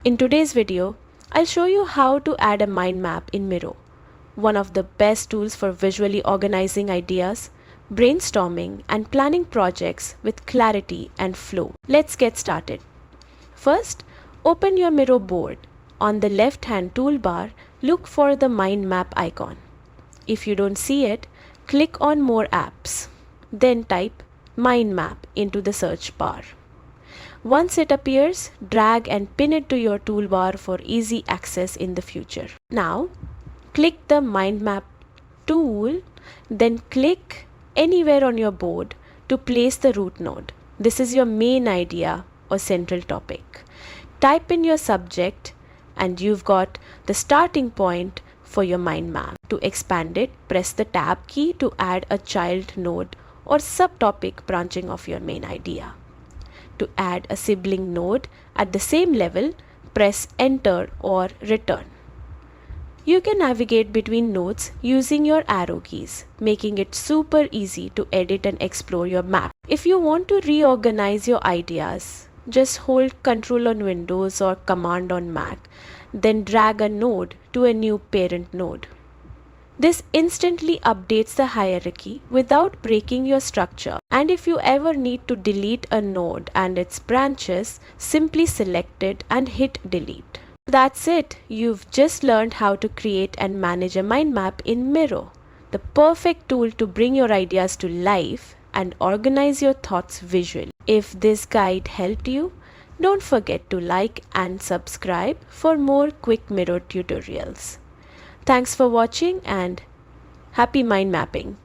In today's video, I'll show you how to add a mind map in Miro, one of the best tools for visually organizing ideas, brainstorming, and planning projects with clarity and flow. Let's get started. First, open your Miro board. On the left-hand toolbar, look for the mind map icon. If you don't see it, click on More Apps. Then type Mind Map into the search bar. Once it appears, drag and pin it to your toolbar for easy access in the future. Now, click the Mind Map tool, then click anywhere on your board to place the root node. This is your main idea or central topic. Type in your subject and you've got the starting point for your mind map. To expand it, press the tab key to add a child node or subtopic branching of your main idea. To add a sibling node at the same level, press enter or return. You can navigate between nodes using your arrow keys, making it super easy to edit and explore your map. If you want to reorganize your ideas, just hold Ctrl on Windows or Command on Mac, then drag a node to a new parent node. This instantly updates the hierarchy without breaking your structure. And if you ever need to delete a node and its branches, simply select it and hit delete. That's it. You've just learned how to create and manage a mind map in Miro, the perfect tool to bring your ideas to life and organize your thoughts visually. If this guide helped you, don't forget to like and subscribe for more quick Miro tutorials. Thanks for watching and happy mind mapping.